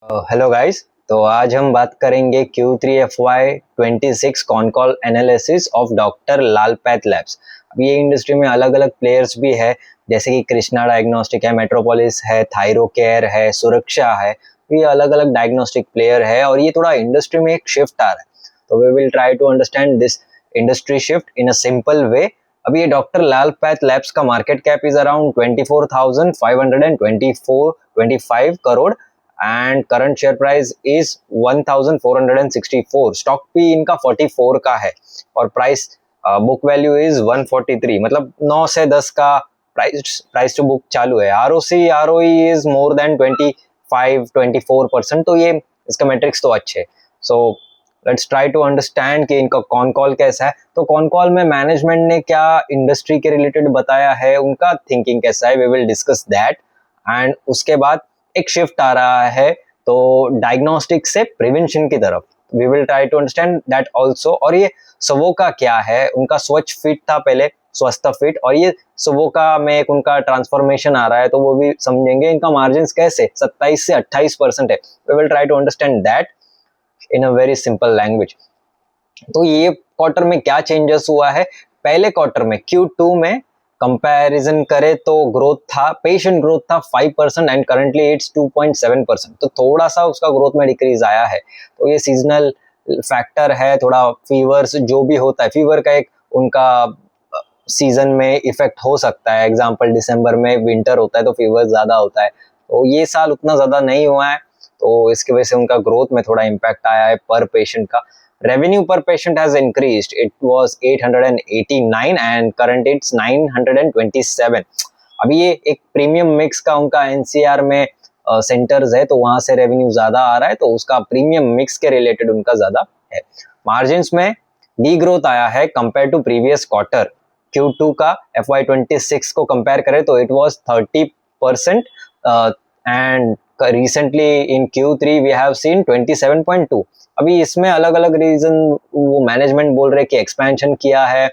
Hello guys. तो आज हम बात करेंगे Q3 FY26 con call analysis of doctor Lal path labs. अब ये इंडस्ट्री में अलग अलग प्लेयर्स भी है, जैसे कि कृष्णा डायग्नोस्टिक है, मेट्रोपोलिस है, थायरो केयर है, सुरक्षा है। ये अलग अलग डायग्नोस्टिक प्लेयर है और ये थोड़ा इंडस्ट्री में एक शिफ्ट आ रहा है। तो we will try to understand this industry shift in a simple way. अभी ये डॉक्टर लाल पैथ लैब्स का market cap is around 24,525 crore and current share price is 1464। Stock भी इनका 44 का है और प्राइस बुक वैल्यू इज 143, मतलब 9 से 10 का प्राइस टू बुक चालू है। ROC ROE is more than 25-24%। तो ये इसका मैट्रिक्स तो अच्छे। So let's try to understand कि इनका कॉन कॉल कैसा है। तो कॉन कॉल में मैनेजमेंट ने क्या इंडस्ट्री के रिलेटेड बताया है, उनका थिंकिंग कैसा है, we will discuss that. And उसके बाद एक शिफ्ट आ रहा है तो डायग्नोस्टिक से प्रिवेंशन की तरफ, we will try to understand that also. और ये सवोका क्या है, उनका स्वच्छ फिट था पहले, स्वस्थ फिट, और ये सवोका में एक उनका ट्रांसफॉर्मेशन आ रहा है तो वो भी समझेंगे। इनका मार्जिन कैसे 27 से 28% है, we will try to understand that in a very simple language. तो ये क्वार्टर में क्या चेंजेस हुआ है, पहले क्वार्टर में Q2 में कंपैरिजन करें तो ग्रोथ था, पेशेंट ग्रोथ था 5% एंड करंटली इट्स 2.7%। तो थोड़ा सा उसका ग्रोथ में डिक्रीज आया है। तो ये सीजनल फैक्टर है, थोड़ा फीवर्स जो भी होता है, फीवर का एक उनका सीजन में इफेक्ट हो सकता है। एग्जाम्पल दिसंबर में विंटर होता है तो फीवर ज्यादा होता है, तो ये साल उतना ज्यादा नहीं हुआ है तो इसकी वजह से उनका ग्रोथ में थोड़ा इम्पैक्ट आया है। पर पेशेंट का revenue per patient has increased. It was 889 and current it's 927. अभी ये एक प्रीमियम मिक्स का उनका एनसीआर में सेंटर्स है तो वहां से रेवेन्यू ज्यादा आ रहा है, तो उसका प्रीमियम मिक्स के रिलेटेड उनका ज्यादा है। मार्जिन्स में डी ग्रोथ आया है compare to previous quarter. Q2 का FY26 को कंपेयर करें तो it was 30% and recently in Q3 we have seen 27.2। अभी इसमें अलग अलग रीजन वो मैनेजमेंट बोल रहे कि एक्सपेंशन किया है,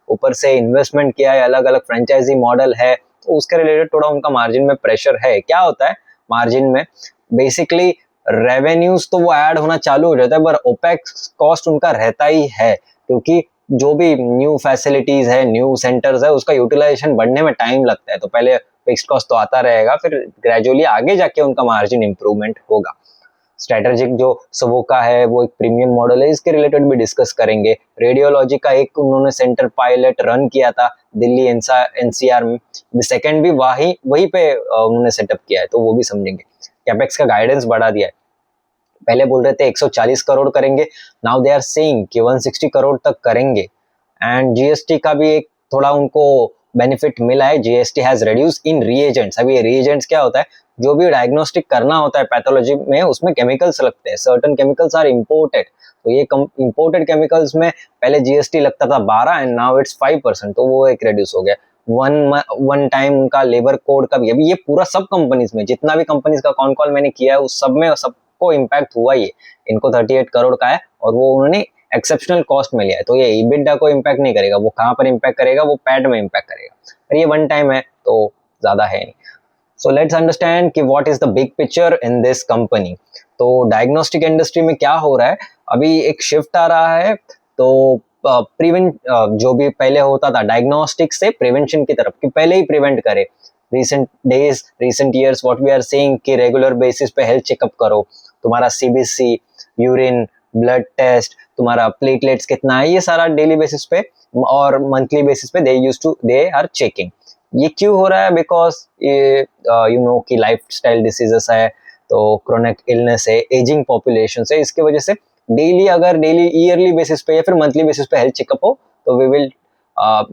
ऊपर से इन्वेस्टमेंट किया है, अलग अलग फ्रेंचाइजी मॉडल है, तो उसके रिलेटेड थोड़ा उनका मार्जिन में प्रेशर है। क्या होता है मार्जिन में, बेसिकली रेवेन्यूज तो वो ऐड होना चालू हो जाता है पर ओपेक्स कॉस्ट उनका रहता ही है, क्योंकि जो भी न्यू फैसिलिटीज है, न्यू सेंटर्स है, उसका यूटिलाइजेशन बढ़ने में टाइम लगता है। तो पहले फिक्स्ड कॉस्ट तो आता रहेगा, फिर ग्रेजुअली आगे जाके उनका मार्जिन इंप्रूवमेंट होगा। स्ट्रेटेजिक जो सवोका है वो एक प्रीमियम मॉडल है, इसके रिलेटेड भी डिस्कस करेंगे। रेडियोलॉजी का एक उन्होंने सेंटर पायलट रन किया था दिल्ली एनसीआर में, सेकंड भी वहीं पे उन्होंने सेटअप किया है, तो वो भी समझेंगे। कैपेक्स का गाइडेंस बढ़ा दिया है, पहले बोल रहे थे 140 करोड़ करेंगे, नाउ दे आर सेइंग कि 160 करोड़ तक करेंगे। एंड जीएसटी का भी एक थोड़ा उनको बेनिफिट मिला है, GST has reduce in reagents. अभी ये रिएजेंट्स क्या होता है, जो भी डायग्नोस्टिक करना होता है पैथोलॉजी में, उसमें केमिकल्स लगते हैं, सर्टेन केमिकल्स आर इम्पोर्टेड। तो ये इम्पोर्टेड केमिकल्स में पहले जीएसटी लगता था 12 एंड नाउ इट्स 5%, तो वो एक रिड्यूस हो गया। वन टाइम उनका लेबर कोड का भी, अभी ये पूरा सब कंपनीज में, जितना भी कंपनीज का कॉन कॉल मैंने किया है उस सब में सबको इम्पैक्ट हुआ ही है। इनको 38 करोड़ का है और वो उन्होंने एक्सेप्शनल कॉस्ट में लिया है, तो ये EBITDA को इम्पैक्ट नहीं करेगा। वो कहाँ पर इम्पैक्ट करेगा, वो पैट में इम्पैक्ट करेगा, और ये वन टाइम है तो ज्यादा है नहीं। सो लेट्स अंडरस्टैंड कि what is the big picture in this company. तो डायग्नोस्टिक इंडस्ट्री में क्या हो रहा है, अभी एक शिफ्ट आ रहा है। तो जो भी पहले होता था डायग्नोस्टिक से प्रिवेंशन की तरफ, कि पहले ही प्रिवेंट करे। Recent years what we are saying कि रेगुलर बेसिस पे हेल्थ चेकअप करो, तुम्हारा सीबीसी, यूरिन, ब्लड टेस्ट, तुम्हारा प्लेटलेट्स कितना है, ये सारा डेली बेसिस पे और मंथली बेसिस पे दे आर चेकिंग। ये क्यों हो रहा है, बिकॉज ये यू नो कि लाइफस्टाइल डिसीजेस है, तो क्रोनिक इलनेस है, एजिंग पॉपुलेशन है, इसकी वजह से डेली ईयरली बेसिस पे या फिर मंथली बेसिस पे हेल्थ चेकअप हो तो we will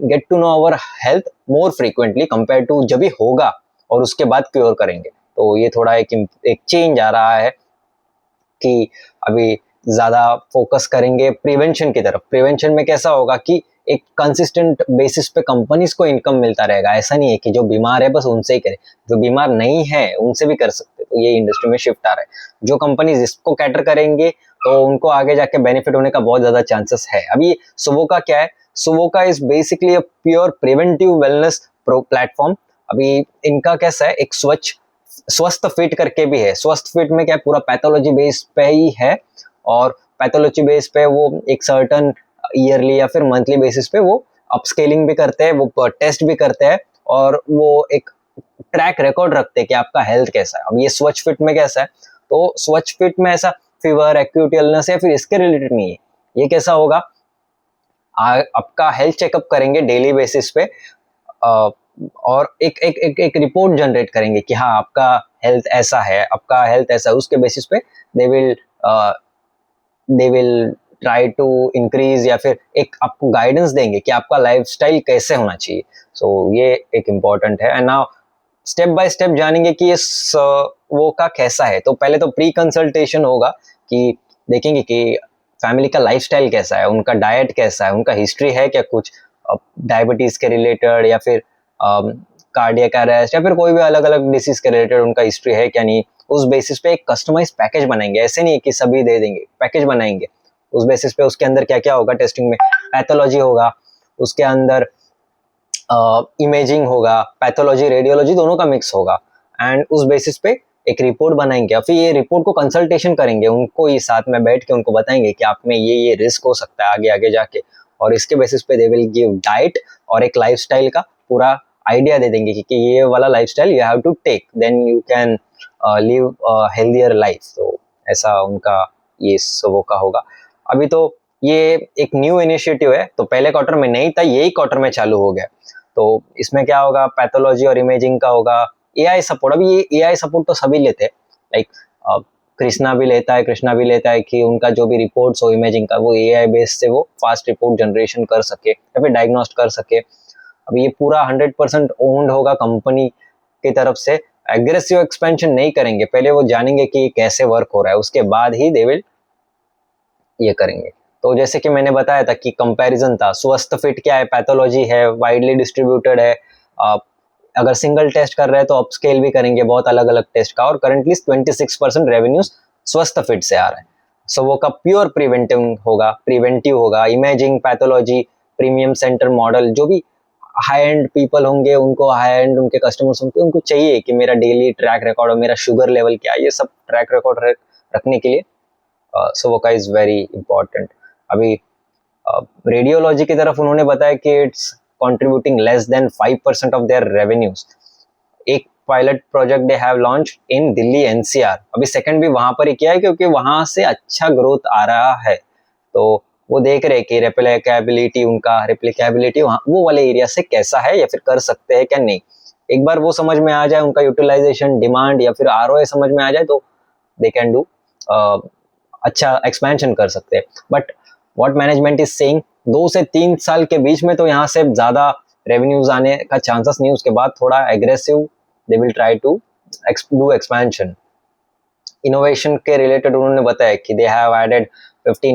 get to know our health more frequently compare to जब भी होगा और उसके बाद क्योर करेंगे। तो ये थोड़ा एक चेंज आ रहा है कि अभी ज्यादा फोकस करेंगे प्रिवेंशन की तरफ। प्रिवेंशन में कैसा होगा कि एक कंसिस्टेंट बेसिस पे कंपनीज को इनकम मिलता रहेगा, ऐसा नहीं है कि जो बीमार है बस उनसे ही करे, जो बीमार नहीं है उनसे भी कर सकते। तो ये इंडस्ट्री में शिफ्ट आ रहा है, जो कंपनीज इसको कैटर करेंगे तो उनको आगे जाके बेनिफिट होने का बहुत ज्यादा चांसेस है। अभी सुवोका क्या है, सुवोका is basically a pure preventive wellness platform. अभी इनका कैसा है, एक स्वच्छ स्वस्थ फिट करके भी है। स्वस्थ फिट में क्या पूरा पैथोलॉजी बेस पे ही है, और पैथोलॉजी बेस पे वो एक सर्टन ईयरली या फिर मंथली बेसिस पे वो अपस्केलिंग भी करते हैं, वो टेस्ट भी करते हैं, और वो एक ट्रैक रिकॉर्ड रखते हैं कि आपका हेल्थ कैसा है। अब ये स्वच्छ फिट में कैसा है, तो स्वच्छ फिट में ऐसा फीवर, एक्यूट इलनेस या फिर इसके रिलेटेड नहीं है। ये कैसा होगा, आपका हेल्थ चेकअप करेंगे डेली बेसिस पे, और एक एक एक एक रिपोर्ट जनरेट करेंगे कि हाँ आपका हेल्थ ऐसा है, आपका हेल्थ ऐसा है। उसके बेसिस पे they will try to increase, या फिर एक आपको गाइडेंस देंगे कि आपका लाइफस्टाइल कैसे होना चाहिए। सो ये एक इम्पॉर्टेंट है। And now step by step जानेंगे कि ये वो का कैसा है। तो पहले तो प्री कंसल्टेशन होगा कि देखेंगे कि फैमिली का लाइफस्टाइल कैसा है, उनका डाइट कैसा है, उनका हिस्ट्री है क्या कुछ डायबिटीज के रिलेटेड, या फिर कार्डियक अरेस्ट, या फिर कोई भी अलग अलग डिसीज के रिलेटेड उनका हिस्ट्री है क्या नहीं। उस बेसिस पे एक कस्टमाइज पैकेज बनाएंगे, ऐसे नहीं कि सभी दे देंगे, पैकेज बनाएंगे उस बेसिस पे। उसके अंदर क्या क्या होगा टेस्टिंग में, पैथोलॉजी होगा, उसके अंदर इमेजिंग होगा, पैथोलॉजी रेडियोलॉजी दोनों का मिक्स होगा, एंड उस बेसिस पे एक रिपोर्ट बनाएंगे। और फिर ये रिपोर्ट को कंसल्टेशन करेंगे, उनको ही साथ में बैठ के उनको बताएंगे कि आप में ये रिस्क हो सकता है आगे आगे जाके, और इसके बेसिस पे दे विल गिव डाइट और एक लाइफस्टाइल का पूरा आइडिया दे देंगे कि ये वाला lifestyle you have to take, then you can live healthier life. तो ऐसा उनका ये सब का होगा। अभी तो ये एक न्यू इनिशिएटिव है, तो पहले क्वार्टर में नहीं था, यही क्वार्टर में चालू हो गया। तो इसमें क्या होगा, पैथोलॉजी और इमेजिंग का होगा, एआई सपोर्ट। अभी ये एआई सपोर्ट तो सभी लेते हैं, लाइक कृष्णा भी लेता है कि उनका जो भी रिपोर्ट्स हो इमेजिंग का, वो एआई बेस से वो फास्ट रिपोर्ट जनरेशन कर सके या फिर डायग्नोस्ट कर सके। अभी ये पूरा 100% ओन्ड होगा कंपनी की तरफ से। एग्रेसिव एक्सपेंशन नहीं करेंगे, पहले वो जानेंगे कि कैसे वर्क हो रहा है, उसके बाद ही दे विल ये करेंगे। तो जैसे कि मैंने बताया था कि कंपैरिजन था, स्वस्थ फिट क्या है, पैथोलॉजी है, वाइडली डिस्ट्रीब्यूटेड है। अगर सिंगल टेस्ट कर रहे हैं तो अपस्केल भी करेंगे बहुत अलग अलग टेस्ट का, और करंटली 26% रेवेन्यूज स्वस्थ फिट से आ रहा है। सो वो का प्योर प्रिवेंटिव होगा। Imaging, pathology, premium centre model, जो भी हाई एंड पीपल होंगे, उनको हाई एंड उनके कस्टमर्स होंगे, उनको चाहिए कि मेरा डेली ट्रैक रिकॉर्ड और मेरा शुगर लेवल क्या है, ये सब ट्रैक रिकॉर्ड रखने के लिए सोवोका इज वेरी इंपॉर्टेंट। अभी रेडियोलॉजी की तरफ उन्होंने बताया कि it's contributing less than 5% of their revenues. एक pilot project they have launch in Delhi NCR. अभी सेकंड भी वहां पर ही किया है क्योंकि वहां से अच्छा ग्रोथ आ रहा है। तो वो देख रहे कि रेप्लिकेबिलिटी वो वाले एरिया से कैसा है, या फिर कर सकते हैं क्या नहीं। एक बार वो समझ में आ जाए, उनका यूटिलाइजेशन, डिमांड या फिर आरओए समझ में आ जाए, तो दे कैन डू अच्छा एक्सपेंशन कर सकते हैं। But what management is saying, 2 से 3 साल के बीच में तो यहाँ से ज्यादा रेवेन्यूज आने का चांसेस नहीं। उसके बाद थोड़ा aggressive they will try to do expansion. Innovation के रिलेटेड उन्होंने बताया कि they have added 15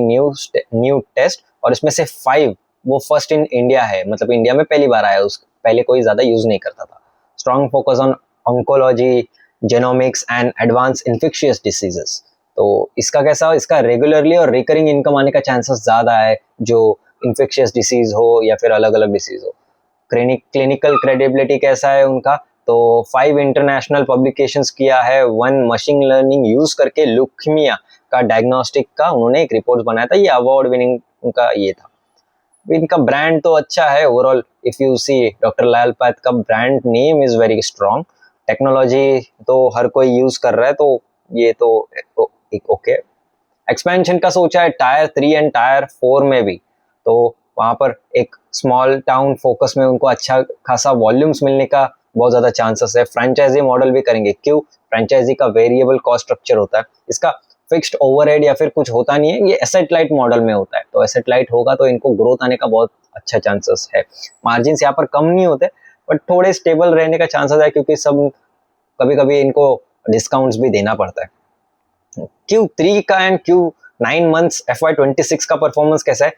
new test, और इसमें से 5 वो फर्स्ट इन इंडिया है, मतलब इंडिया में पहली बार आया, उस पहले कोई ज्यादा यूज नहीं करता था। Strong focus on oncology, genomics and advance infectious diseases. तो इसका कैसा, इसका रेगुलरली और रिकरिंग इनकम आने का चांसेस ज्यादा है, जो इन्फेक्शियस डिसीज हो या फिर अलग अलग डिसीज हो। क्लिनिकल क्रेडिबिलिटी कैसा है उनका, तो 5 इंटरनेशनल पब्लिकेशंस किया है, 1 मशीन लर्निंग यूज करके ल्यूकीमिया का डायग्नोस्टिक का उन्होंने एक रिपोर्ट बनाया था। ये अवार्ड विनिंग उनका ये था। इनका ब्रांड तो अच्छा है overall. If you see doctor Lal path का brand name is very strong. Technology तो हर कोई यूज कर रहा है, तो ये तो एक ओके। एक्सपेंशन का सोचा है टायर 3 एंड टायर 4 में भी, तो वहां पर एक स्मॉल टाउन फोकस में उनको अच्छा खासा वॉल्यूम्स मिलने का बहुत ज्यादा चांसेस है। फ्रेंचाइजी मॉडल भी करेंगे, क्यों, फ्रेंचाइजी का वेरिएबल कॉस्ट स्ट्रक्चर होता है, इसका फिक्स्ड ओवरहेड या फिर कुछ होता नहीं है, ये एसेट लाइट मॉडल में होता है। तो एसेट लाइट होगा तो इनको ग्रोथ आने का बहुत अच्छा चांसेस है। मार्जिन यहाँ पर कम नहीं होते, बट थोड़े स्टेबल रहने का चांसेस है, क्योंकि सब कभी कभी इनको डिस्काउंट्स भी देना पड़ता है। Q3 का एंड Q9 मंथ्स FY26 का परफॉर्मेंस कैसा है,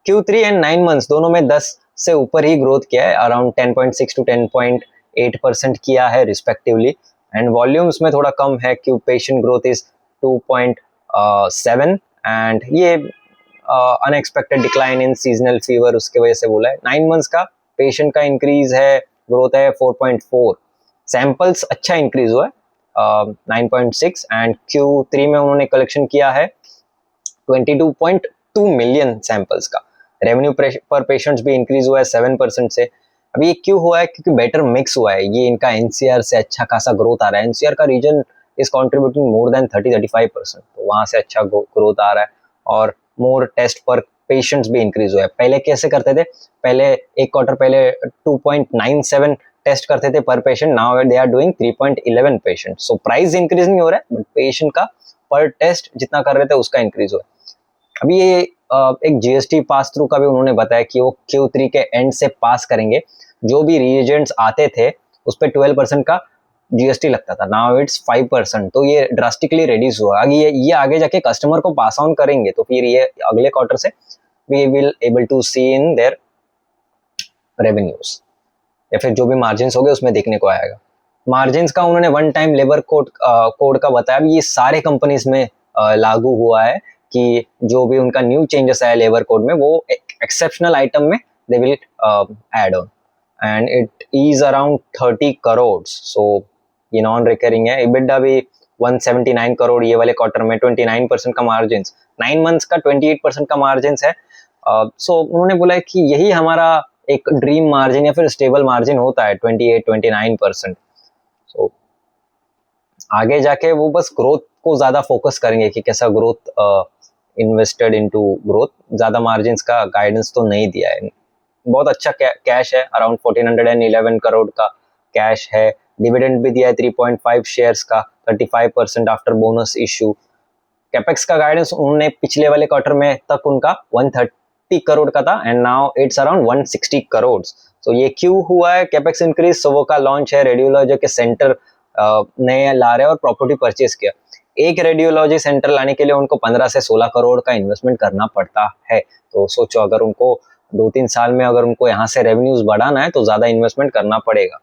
Q3 एंड 9 मंथ्स दोनों में 10 से ऊपर ही ग्रोथ किया है, अराउंड 10.6 to 10.8% किया है रिस्पेक्टिवली। एंड वॉल्यूम्स में थोड़ा कम है, Q patient growth is 2.7, and ये unexpected decline in seasonal fever उसके वजह से बोला है। 9 मंथ्स का पेशेंट का इंक्रीज है, ग्रोथ है 4.4, सैंपल्स अच्छा इंक्रीज हुआ है, 9.6 एंड Q3 में उन्होंने कलेक्शन किया है 22.2 मिलियन सैंपल्स का। रेवेन्यू पर पेशेंट्स भी इंक्रीज हुआ है 7% से। अभी ये क्यों हुआ है? क्योंकि बेटर मिक्स हुआ है, ये इनका एनसीआर से अच्छा खासा ग्रोथ आ रहा है। एनसीआर का region is contributing more than 30-35%, तो वहां से अच्छा ग्रोथ आ रहा है और मोर टेस्ट पर पेशेंट्स भी इंक्रीज हुआ है। पहले कैसे करते थे? पहले एक क्वार्टर पहले 2.97 टेस्ट करते थे पर patient, now they are doing 3.11 patient. So price increase नहीं हो रहा है बट पेशेंट का पर टेस्ट जितना कर रहे थे उसका इंक्रीज हुआ है। अभी ये एक जीएसटी पास थ्रू का भी उन्होंने बताया कि वो Q3 के एंड से पास करेंगे। जो भी रिएजेंट्स आते थे उस पर 12% का जीएसटी लगता था, नाउ इट्स 5%, तो ये ड्रास्टिकली रिड्यूस हुआ। आगे ये आगे जाके कस्टमर को पास ऑन करेंगे तो फिर ये अगले क्वार्टर से we will able to see in their revenues, या फिर जो भी मार्जिन हो गए उसमें देखने को आएगा। मार्जिन का उन्होंने वन टाइम लेबर कोड का बताया, ये सारे कंपनीज में लागू हुआ है कि जो भी उनका न्यू चेंजेस आया लेबर कोड में वो एक्सेप्शनल आइटम में they will add on, and it is around 30 crore. So ये नॉन रिकरिंग है। EBITDA भी 179 करोड़ ये वाले क्वार्टर में, 29% का मार्जिन, 9 मंथ्स का 28% का मार्जिन है। सो उन्होंने बोला है कि यही हमारा एक ड्रीम मार्जिन या फिर स्टेबल मार्जिन होता है, 28-29%। सो आगे जाके वो बस ग्रोथ को ज़्यादा फोकस करेंगे कि कैसा ग्रोथ इन्वेस्टेड इनटू ग्रोथ, ज़्यादा मार्जिन का गाइडेंस तो नहीं दिया है। बहुत अच्छा कैश है, अराउंड 1411 करोड़ का कैश है। डिविडेंड भी दिया है 3.5 शेयर्स का, 35% आफ्टर बोनस इशू। कैपेक्स का गाइडेंस उन्होंने पिछले वाले क्वार्टर में तक उनका 130 करोड़ का था and now it's around 160 crore. तो ये क्यों हुआ है कैपेक्स इंक्रीज? सोवो का लॉन्च है, रेडियोलॉजी के सेंटर नए ला रहे हैं और प्रॉपर्टी परचेज किया। एक रेडियोलॉजी सेंटर लाने के लिए उनको 15 से 16 करोड़ का इन्वेस्टमेंट करना पड़ता है। तो सोचो अगर उनको 2-3 साल में अगर उनको यहाँ से रेवेन्यूज बढ़ाना है तो ज़्यादा इन्वेस्टमेंट करना पड़ेगा।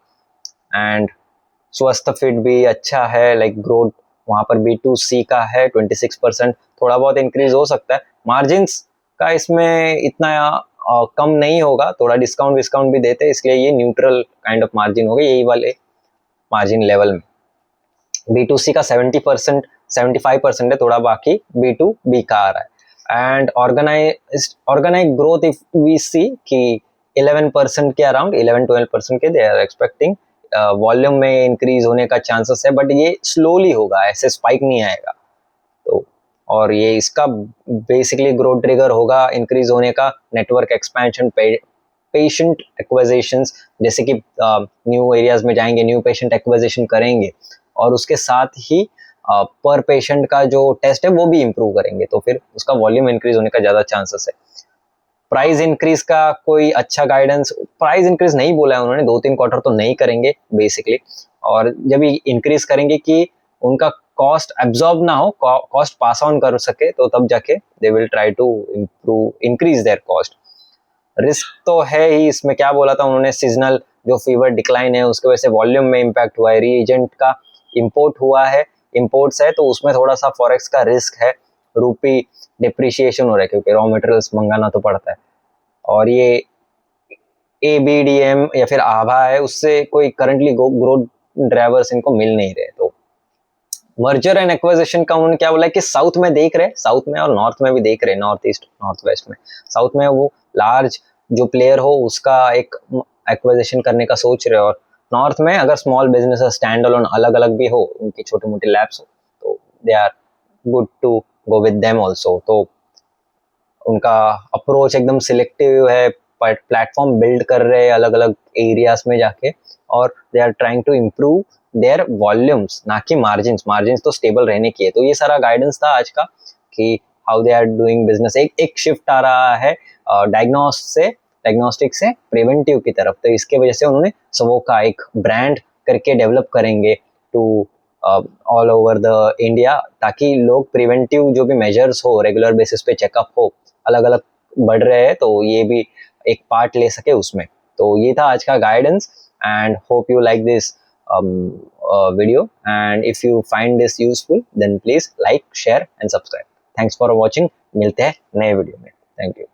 एंड स्वस्थ फिट भी अच्छा है, लाइक ग्रोथ वहाँ पर B2C का है 26%, थोड़ा बहुत इंक्रीज हो सकता है। मार्जिन्स का इसमें इतना कम नहीं होगा, थोड़ा डिस्काउंट भी देते हैं, इसलिए ये न्यूट्रल काइंड ऑफ मार्जिन हो गया यही वाले मार्जिन लेवल में। B2C का 70% 75% है, थोड़ा बाकी B2B का आ रहा है। And organic growth if we see कि 11% के अराउंड 11-12% के दे आर एक्सपेक्टिंग। वॉल्यूम में इंक्रीज होने का चांसेस है बट ये स्लोली होगा, ऐसे स्पाइक नहीं आएगा। तो और ये इसका बेसिकली ग्रोथ ट्रिगर होगा इंक्रीज होने का नेटवर्क एक्सपेंशन, पेशेंट एक्विजिशंस, जैसे कि न्यू एरियाज में जाएंगे, न्यू पेशेंट एक्विजिशन करेंगे और उसके साथ ही पर पेशेंट का जो टेस्ट है वो भी इम्प्रूव करेंगे, तो फिर उसका वॉल्यूम इंक्रीज होने का ज़्यादा चांसेस है। प्राइस इंक्रीज का कोई अच्छा गाइडेंस, प्राइस इंक्रीज नहीं बोला है उन्होंने, 2-3 क्वार्टर तो नहीं करेंगे बेसिकली, और जब इंक्रीज करेंगे कि उनका कॉस्ट एब्जॉर्ब ना हो, कॉस्ट पास ऑन कर सके, तो तब जाके they will try to increase their cost. Risk तो है ही इसमें, क्या बोला था उन्होंने, सीजनल जो फीवर डिक्लाइन है उसके वजह से वॉल्यूम में इम्पैक्ट हुआ है, रीएजेंट का इम्पोर्ट हुआ है, इम्पोर्ट्स है, तो उसमें थोड़ा सा फॉरेक्स का रिस्क है, रूपी डिप्रिशिएशन हो रहा है क्योंकि रॉ मटेरियल्स मंगाना तो पड़ता है, और ये ABDM या फिर आभा है, उससे कोई करंटली ग्रोथ ड्राइवर्स इनको मिल नहीं रहे। तो मर्जर एंड एक्विजिशन का उन्होंने क्या बोला है कि साउथ में देख रहे, साउथ में और नॉर्थ में भी देख रहे, नॉर्थ ईस्ट नॉर्थ वेस्ट में। साउथ में वो लार्ज जो प्लेयर हो उसका एक एक्विजिशन करने का सोच रहे, और नॉर्थ में अगर स्मॉल बिजनेस स्टैंड अलोन अलग अलग भी हो, उनकी छोटे मोटे लैब्स हो, तो they are good to go with them also. तो उनका अप्रोच एकदम सिलेक्टिव है, प्लेटफॉर्म बिल्ड कर रहे हैं अलग अलग एरियाज में जाके, और they are trying to improve their volumes, ना कि मार्जिन्स तो स्टेबल रहने की है। तो ये सारा गाइडेंस था आज का कि how they are doing business. एक शिफ्ट आ रहा है डायग्नोस्टिक से प्रिवेंटिव की तरफ, तो इसके वजह से उन्होंने सबो का एक ब्रांड करके डेवलप करेंगे to all over the India, ताकि लोग प्रिवेंटिव जो भी मेजर्स हो, रेगुलर बेसिस पे चेकअप हो, अलग अलग बढ़ रहे हैं, तो ये भी एक पार्ट ले सके उसमें। तो ये था आज का guidance, and hope you like this video, and if you find this useful then please like, share and subscribe. Thanks for watching, मिलते हैं नए वीडियो में। Thank you.